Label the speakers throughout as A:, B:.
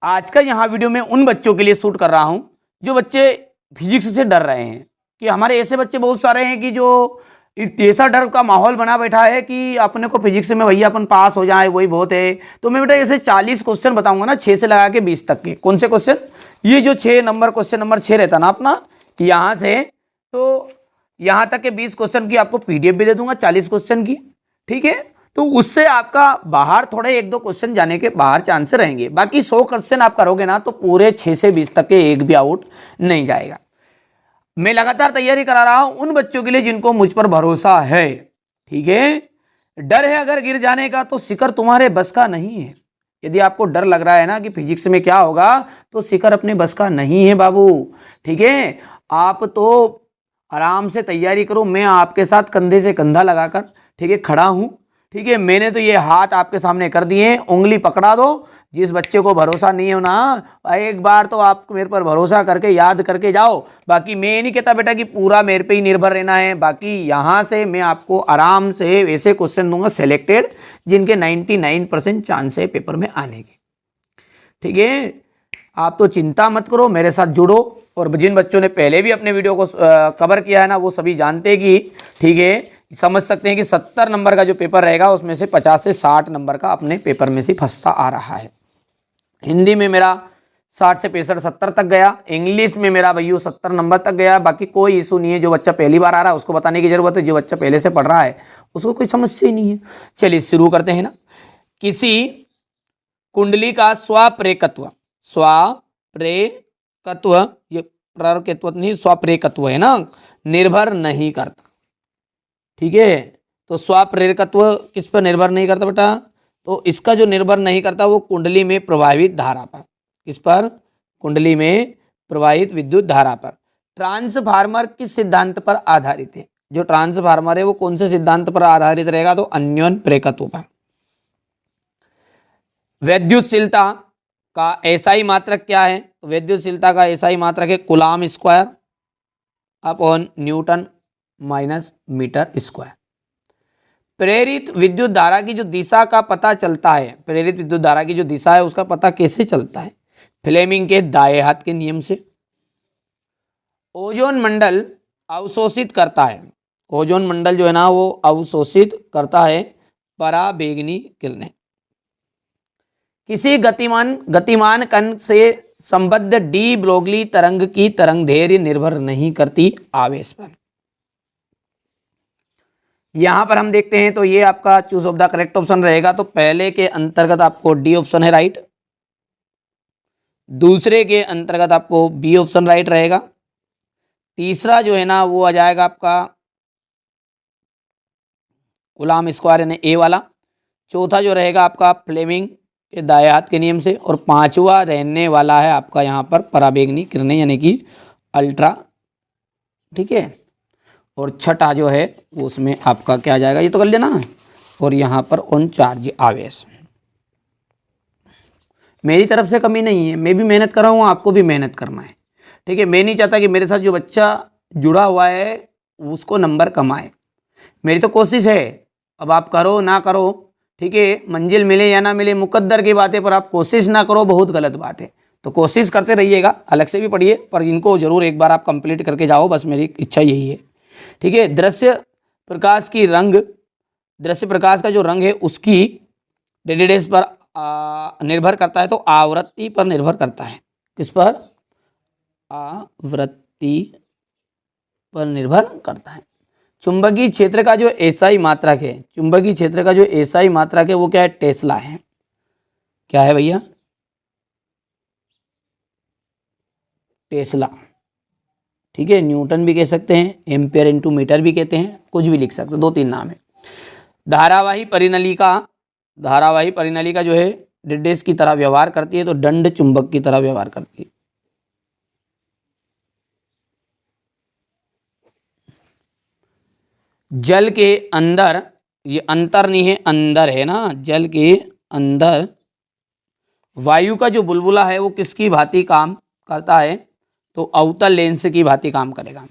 A: आज का यहाँ वीडियो में उन बच्चों के लिए शूट कर रहा हूँ जो बच्चे फिजिक्स से डर रहे हैं, कि हमारे ऐसे बच्चे बहुत सारे हैं कि जो ऐसा डर का माहौल बना बैठा है कि अपने को फिजिक्स में भैया अपन पास हो जाए वही बहुत है। तो मैं बेटा ऐसे 40 क्वेश्चन बताऊंगा ना, 6 से लगा के 20 तक के। कौन से क्वेश्चन? ये जो 6 नंबर क्वेश्चन नंबर 6 रहता ना अपना, यहाँ से तो यहाँ तक के 20 क्वेश्चन की आपको PDF भी दे दूंगा, 40 क्वेश्चन की, ठीक है। तो उससे आपका बाहर थोड़े 1-2 क्वेश्चन जाने के बाहर चांस रहेंगे। बाकी 100 क्वेश्चन आप करोगे ना तो पूरे 6 से 20 तक के एक भी आउट नहीं जाएगा। मैं लगातार तैयारी करा रहा हूं उन बच्चों के लिए जिनको मुझ पर भरोसा है, ठीक है। डर है अगर गिर जाने का तो शिखर तुम्हारे बस का नहीं है। यदि आपको डर लग रहा है ना कि फिजिक्स में क्या होगा, तो शिखर अपने बस का नहीं है बाबू, ठीक है। आप तो आराम से तैयारी करो, मैं आपके साथ कंधे से कंधा लगाकर, ठीक है, खड़ा हूं, ठीक है। मैंने तो ये हाथ आपके सामने कर दिए, उंगली पकड़ा दो। जिस बच्चे को भरोसा नहीं है ना, एक बार तो आप मेरे पर भरोसा करके याद करके जाओ। बाकी मैं नहीं कहता बेटा कि पूरा मेरे पे ही निर्भर रहना है। बाकी यहाँ से मैं आपको आराम से ऐसे क्वेश्चन दूंगा सिलेक्टेड, जिनके 99% चांस है पेपर में आने के, ठीक है। आप तो चिंता मत करो, मेरे साथ जुड़ो। और जिन बच्चों ने पहले भी अपने वीडियो को कवर किया है ना, वो सभी जानते हैं कि, ठीक है, समझ सकते हैं कि 70 नंबर का जो पेपर रहेगा उसमें से 50 से 60 नंबर का अपने पेपर में से फंसता आ रहा है। हिंदी में मेरा 60 से 65 70 तक गया, इंग्लिश में मेरा भैया 70 नंबर तक गया। बाकी कोई इशू नहीं है। जो बच्चा पहली बार आ रहा है उसको बताने की जरूरत है, जो बच्चा पहले से पढ़ रहा है उसको कोई समस्या ही नहीं है। चलिए शुरू करते हैं ना। किसी कुंडली का स्वप्रेकत्व, स्वप्रेकत्व, ये प्रकेत्व नहीं, स्वप्रेकत्व है ना, निर्भर नहीं करता, ठीक है। तो स्वप्रेरकत्व किस पर निर्भर नहीं करता बेटा? तो इसका जो निर्भर नहीं करता वो कुंडली में प्रवाहित धारा पर। किस पर? कुंडली में प्रवाहित विद्युत धारा पर। ट्रांसफार्मर किस सिद्धांत पर आधारित है? जो ट्रांसफार्मर है वो कौन से सिद्धांत पर आधारित रहेगा? तो अन्योन्य प्रेरकत्व पर। वैद्युतशीलता का एसआई मात्रक क्या है? तो वैद्युतशीलता का एसआई मात्रक है coulomb square upon newton minus metre square. प्रेरित विद्युत धारा की जो दिशा का पता चलता है, प्रेरित विद्युत धारा की जो दिशा है उसका पता कैसे चलता है? फ्लेमिंग के दाएं हाथ के नियम से। ओजोन मंडल अवशोषित करता है, ओजोन मंडल जो है ना वो अवशोषित करता है पराबैंगनी किरणें। किसी गतिमान कण से संबद्ध डी ब्रोगली तरंग की तरंग दैर्घ्य निर्भर नहीं करती आवेश पर। यहां पर हम देखते हैं तो ये आपका choose of the correct option रहेगा। तो पहले के अंतर्गत आपको डी ऑप्शन है राइट, दूसरे के अंतर्गत आपको बी ऑप्शन राइट रहेगा, तीसरा जो है ना वो आ जाएगा आपका कूलाम स्क्वायर यानी ए वाला, चौथा जो रहेगा आपका फ्लेमिंग के दाएं हाथ के नियम से, और पांचवा रहने वाला है आपका यहाँ पर पराबैंगनी किरणें यानी कि अल्ट्रा, ठीक है। और छठा जो है वो उसमें आपका क्या आ जाएगा, ये तो कर लेना। और यहाँ पर ऑन चार्ज आवेश। मेरी तरफ से कमी नहीं है, मैं भी मेहनत कर रहा हूँ, आपको भी मेहनत करना है, ठीक है। मैं नहीं चाहता कि मेरे साथ जो बच्चा जुड़ा हुआ है उसको नंबर कम आए। मेरी तो कोशिश है, अब आप करो ना करो, ठीक है, मंजिल मिले या ना मिले मुकद्दर की बात है, पर आप कोशिश ना करो बहुत गलत बात है। तो कोशिश करते रहिएगा, अलग से भी पढ़िए, पर इनको जरूर एक बार आप कंप्लीट करके जाओ, बस मेरी इच्छा यही है, ठीक है। दृश्य प्रकाश की रंग, दृश्य प्रकाश का जो रंग है उसकी डेडेडेस पर निर्भर करता है, तो आवृत्ति पर निर्भर करता है। किस पर? आवृत्ति पर निर्भर करता है। चुंबकीय क्षेत्र का जो एसआई मात्रक है, चुंबकीय क्षेत्र का जो एसआई मात्रक है वो क्या है? टेस्ला है। क्या है भैया? टेस्ला, ठीक है। न्यूटन भी कह सकते हैं, एम्पेयर इंटू मीटर भी कहते हैं, कुछ भी लिख सकते हैं, 2-3 नाम है। धारावाही परिनलिका, धारावाही परिनलिका जो है डिडेस की तरह व्यवहार करती है, तो दंड चुंबक की तरह व्यवहार करती है। जल के अंदर, ये अंतर नहीं है अंदर है ना, जल के अंदर वायु का जो बुलबुला है वो किसकी भांति काम करता है? तो अवतल लेंस की भांति काम करेगा।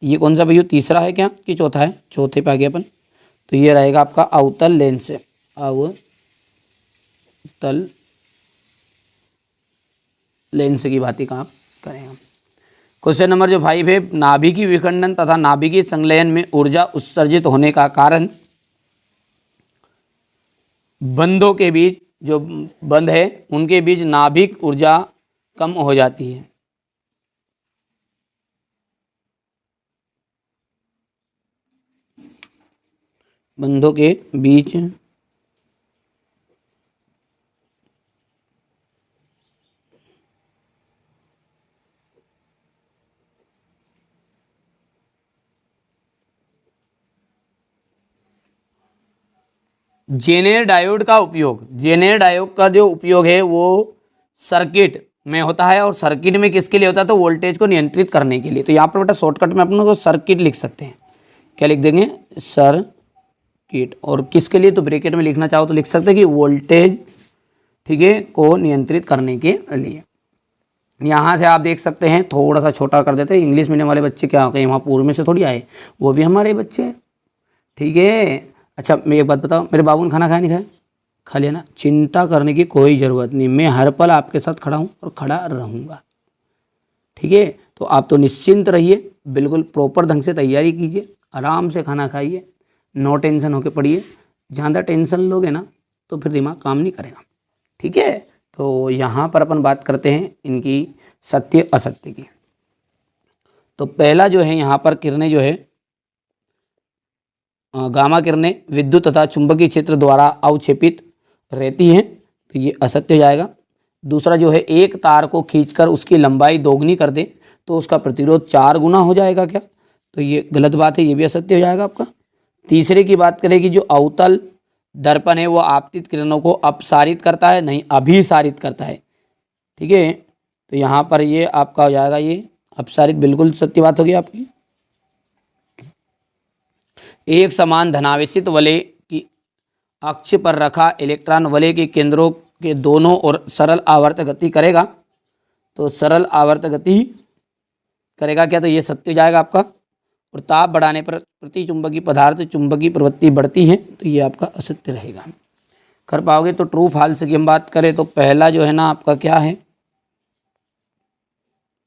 A: ये कौन सा भैया, तीसरा है क्या कि चौथा है? चौथे पे आ गया अपन, तो ये रहेगा आपका अवतल लेंस, अवतल लेंस की बात कहाँ करेंगे। क्वेश्चन नंबर जो 5 है, नाभिकीय विखंडन तथा नाभिकीय संलयन में ऊर्जा उत्सर्जित होने का कारण बंधों के बीच, जो बंध है उनके बीच नाभिक ऊर्जा कम हो जाती है। बंधों के बीच जेनेर डायोड का उपयोग, जेनेर डायोड का जो उपयोग है वो सर्किट में होता है, और सर्किट में किसके लिए होता है, तो वोल्टेज को नियंत्रित करने के लिए। तो यहाँ पर बेटा शॉर्टकट में अपन को सर्किट लिख सकते हैं। क्या लिख देंगे, सर्किट। और किसके लिए, तो ब्रैकेट में लिखना चाहो तो लिख सकते हैं कि वोल्टेज, ठीक है, को नियंत्रित करने के लिए। यहाँ से आप देख सकते हैं, थोड़ा सा छोटा कर देते हैं। इंग्लिश मीडियम वाले बच्चे क्या कहीं वहाँ पूर्व में से थोड़ी आए, वो भी हमारे बच्चे हैं, ठीक है। अच्छा मैं एक बात बताओ, मेरे बाबू ने खाना खाया नहीं खाया, खा लिया ना, चिंता करने की कोई ज़रूरत नहीं, मैं हर पल आपके साथ खड़ा हूँ और खड़ा रहूँगा, ठीक है। तो आप तो निश्चिंत रहिए, बिल्कुल प्रॉपर ढंग से तैयारी कीजिए, आराम से खाना खाइए, नो टेंशन होके पढ़िए। ज़्यादा टेंशन लोगे ना तो फिर दिमाग काम नहीं करेगा, ठीक है। तो यहाँ पर अपन बात करते हैं इनकी सत्य असत्य की। तो पहला जो है यहाँ पर किरणें जो है गामा किरणें विद्युत तथा चुंबकीय क्षेत्र द्वारा अवक्षेपित रहती हैं, तो ये असत्य हो जाएगा। दूसरा जो है एक तार को खींचकर उसकी लंबाई दोगुनी कर दे तो उसका प्रतिरोध 4 गुना हो जाएगा क्या, तो ये गलत बात है, ये भी असत्य हो जाएगा आपका। तीसरे की बात करें कि जो अवतल दर्पण है वो आपतित किरणों को अपसारित करता है, नहीं अभिसारित करता है, ठीक है। तो यहाँ पर ये आपका हो जाएगा ये अपसारित, बिल्कुल सत्य बात होगी आपकी। एक समान धनावेशित वलय की अक्ष पर रखा इलेक्ट्रॉन वलय के केंद्रों के दोनों ओर सरल आवर्त गति करेगा, तो सरल आवर्त गति करेगा क्या, तो ये सत्य हो जाएगा आपका। और ताप बढ़ाने पर प्रति चुंबकीय पदार्थ चुंबकीय प्रवृत्ति बढ़ती है, तो ये आपका असत्य रहेगा। कर पाओगे। तो ट्रू फॉल्स की हम बात करें तो पहला जो है ना आपका क्या है,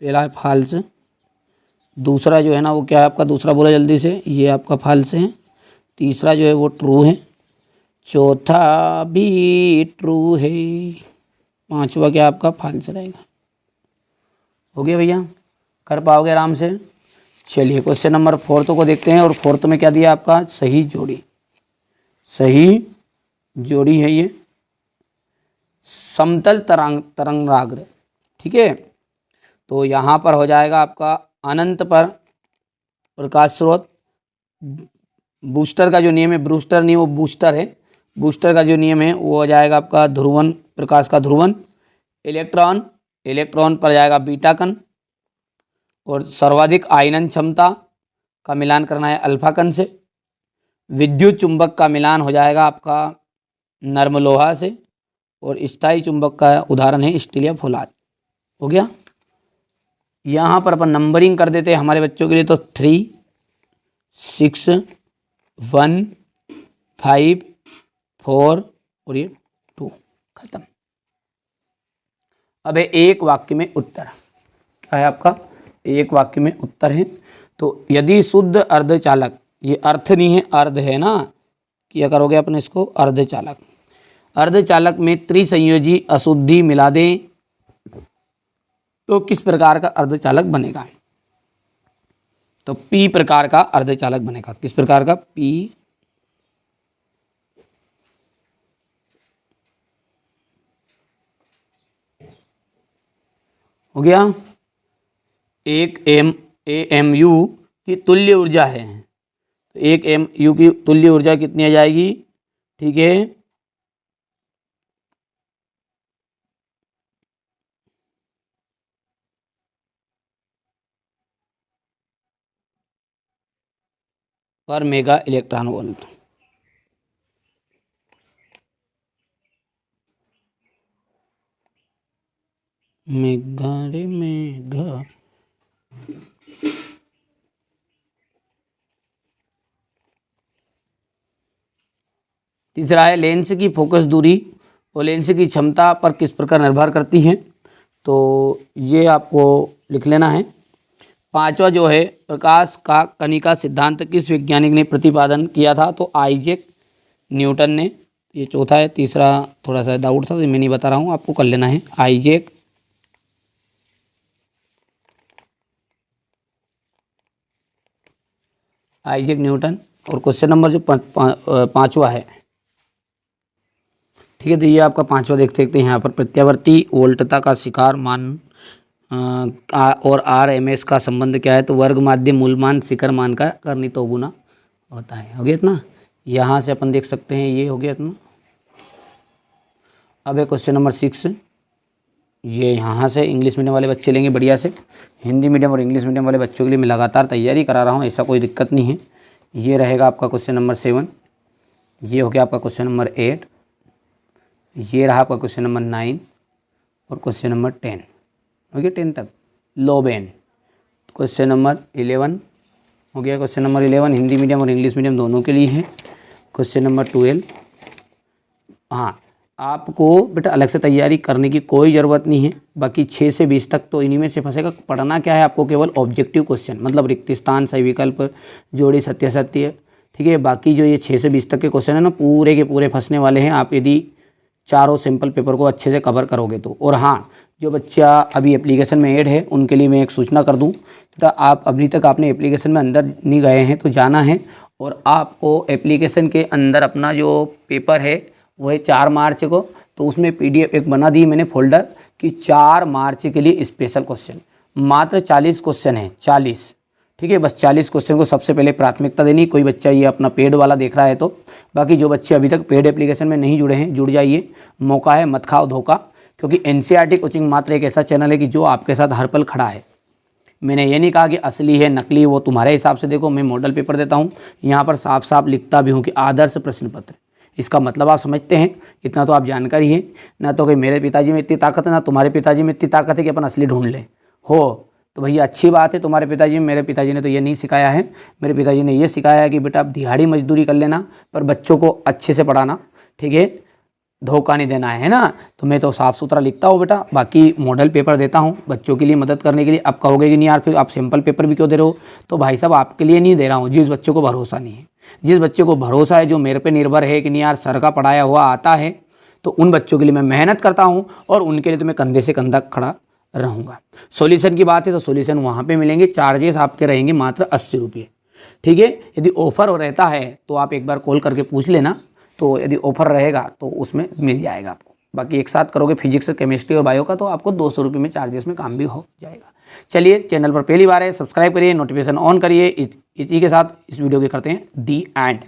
A: पहला है फॉल्स। दूसरा जो है ना वो क्या है आपका, दूसरा बोला जल्दी से, ये आपका फॉल्स है। तीसरा जो है वो ट्रू है। चौथा भी ट्रू है। पांचवा क्या आपका फॉल्स रहेगा। हो गया भैया, कर पाओगे आराम से। चलिए क्वेश्चन नंबर 4 को देखते हैं। और 4 में क्या दिया आपका, सही जोड़ी, सही जोड़ी है ये समतल तरंगाग्र, ठीक है। तो यहाँ पर हो जाएगा आपका अनंत पर प्रकाश स्रोत। बूस्टर का जो नियम है, ब्रूस्टर नहीं वो बूस्टर है, बूस्टर का जो नियम है वो हो जाएगा आपका ध्रुवन, प्रकाश का ध्रुवन। इलेक्ट्रॉन, इलेक्ट्रॉन पर जाएगा बीटा कण। और सर्वाधिक आयनन क्षमता का मिलान करना है अल्फा कण से। विद्युत चुंबक का मिलान हो जाएगा आपका नर्म लोहा से। और स्थायी चुंबक का उदाहरण है स्टील या फौलाद। हो गया। यहाँ पर अपन नंबरिंग कर देते हैं हमारे बच्चों के लिए, तो 3, 6, 1, 5, 4 और ये 2, खत्म। अब है एक वाक्य में उत्तर। क्या है आपका, एक वाक्य में उत्तर है। तो यदि शुद्ध अर्धचालक, ये अर्थ नहीं है अर्ध है ना, क्या करोगे अपने इसको अर्धचालक, अर्धचालक में त्रिसंयोजी अशुद्धि मिला दें तो किस प्रकार का अर्धचालक बनेगा, तो पी प्रकार का अर्धचालक बनेगा। किस प्रकार का, पी हो गया। एक AMU की तुल्य ऊर्जा है, तो एक AMU की तुल्य ऊर्जा कितनी आ जाएगी, ठीक है, पर मेगा इलेक्ट्रॉन वोल्ट। मेगा रे मेगा। तीसरा है लेंस की फोकस दूरी और लेंस की क्षमता पर किस प्रकार निर्भर करती है, तो ये आपको लिख लेना है। पांचवा जो है प्रकाश का कणिका सिद्धांत किस वैज्ञानिक ने प्रतिपादन किया था? तो आइजैक न्यूटन ने। ये चौथा है। तीसरा थोड़ा सा डाउट था तो मैं नहीं बता रहा हूँ, आपको कर लेना है। Isaac Newton. और क्वेश्चन नंबर जो पांचवा है, ठीक है, तो ये आपका पांचवा देख सकते हैं यहाँ पर। प्रत्यावर्ती वोल्टता का शिखर मान और RMS का संबंध क्या है? तो वर्ग माध्य मूलमान शिखर मान का कर्णित गुना होता है। हो गया इतना। यहाँ से अपन देख सकते हैं, ये हो गया इतना। अब है क्वेश्चन नंबर 6। ये यहाँ से इंग्लिश मीडियम वाले बच्चे लेंगे बढ़िया से। हिंदी मीडियम और इंग्लिश मीडियम वाले बच्चों के लिए मैं लगातार तैयारी करा रहा हूँ, ऐसा कोई दिक्कत नहीं है। ये रहेगा आपका क्वेश्चन नंबर 7। ये हो गया आपका क्वेश्चन नंबर 8। ये रहा आपका क्वेश्चन नंबर 9 और क्वेश्चन नंबर 10। हो गया 10 तक। लोबेन। क्वेश्चन नंबर 11 हो गया। क्वेश्चन नंबर 11 हिंदी मीडियम और इंग्लिश मीडियम दोनों के लिए है। क्वेश्चन नंबर 12, हाँ, आपको बेटा अलग से तैयारी करने की कोई ज़रूरत नहीं है। बाकी 6 से 20 तक तो इन्हीं में से फंसेगा। पढ़ना क्या है आपको? केवल ऑब्जेक्टिव क्वेश्चन, मतलब रिक्त स्थान, सही विकल्प, जोड़ी, सत्य सत्य, ठीक है। बाकी जो ये 6 से 20 तक के क्वेश्चन है ना, पूरे के पूरे फंसने वाले हैं आप यदि चारों सिंपल पेपर को अच्छे से कवर करोगे तो। और हाँ, जो बच्चा अभी एप्लीकेशन में ऐड है उनके लिए मैं एक सूचना कर दूं, बेटा आप अभी तक आपने एप्लीकेशन में अंदर नहीं गए हैं तो जाना है, और आपको एप्लीकेशन के अंदर अपना जो पेपर है वो है 4 मार्च को। तो उसमें PDF एक बना दी मैंने फोल्डर कि 4 मार्च के लिए स्पेशल क्वेश्चन। मात्र 40 क्वेश्चन है, 40, ठीक है। बस 40 क्वेश्चन को सबसे पहले प्राथमिकता देनी। कोई बच्चा ये अपना पेड वाला देख रहा है तो, बाकी जो बच्चे अभी तक पेड एप्लीकेशन में नहीं जुड़े हैं जुड़ जाइए, मौका है, मत खाओ धोखा। क्योंकि NCERT कोचिंग मात्र एक ऐसा चैनल है कि जो आपके साथ हर पल खड़ा है। मैंने ये नहीं कहा कि असली है नकली, वो तुम्हारे हिसाब से देखो। मैं मॉडल पेपर देता हूँ, यहाँ पर साफ साफ लिखता भी हूँ कि आदर्श प्रश्न पत्र। इसका मतलब आप समझते हैं, इतना तो आप जानकारी है ना। तो कि मेरे पिताजी में इतनी ताकत है ना तुम्हारे पिताजी में इतनी ताकत है कि अपन असली ढूंढ लें। हो तो भैया अच्छी बात है तुम्हारे पिताजी में। मेरे पिताजी ने तो ये नहीं सिखाया है। मेरे पिताजी ने ये सिखाया है कि बेटा आप दिहाड़ी मजदूरी कर लेना, पर बच्चों को अच्छे से पढ़ाना, ठीक है, धोखा नहीं देना है ना। तो मैं तो साफ़ सुथरा लिखता हूँ बेटा। बाकी मॉडल पेपर देता हूँ बच्चों के लिए मदद करने के लिए। अब कहोगे कि नहीं यार फिर आप सिंपल पेपर भी क्यों दे रहे हो? तो भाई साहब आपके लिए नहीं दे रहा हूँ, जिस बच्चों को भरोसा नहीं है, जिस बच्चे को भरोसा है, जो मेरे पे निर्भर है कि नहीं यार सर का पढ़ाया हुआ आता है, तो उन बच्चों के लिए मैं मेहनत करता हूँ और उनके लिए तो मैं कंधे से कंधा खड़ा रहूँगा। सॉल्यूशन की बात है तो सॉल्यूशन वहाँ पे मिलेंगे। चार्जेस आपके रहेंगे मात्र 80 रुपये, ठीक है। यदि ऑफ़र रहता है तो आप एक बार कॉल करके पूछ लेना, तो यदि ऑफ़र रहेगा तो उसमें मिल जाएगा आपको। बाकी एक साथ करोगे फिजिक्स, केमिस्ट्री और बायो का तो आपको 200 रुपये में चार्जेस में काम भी हो जाएगा। चलिए, चैनल पर पहली बार है सब्सक्राइब करिए, नोटिफिकेशन ऑन करिए। इसी के साथ इस वीडियो के करते हैं दी एंड।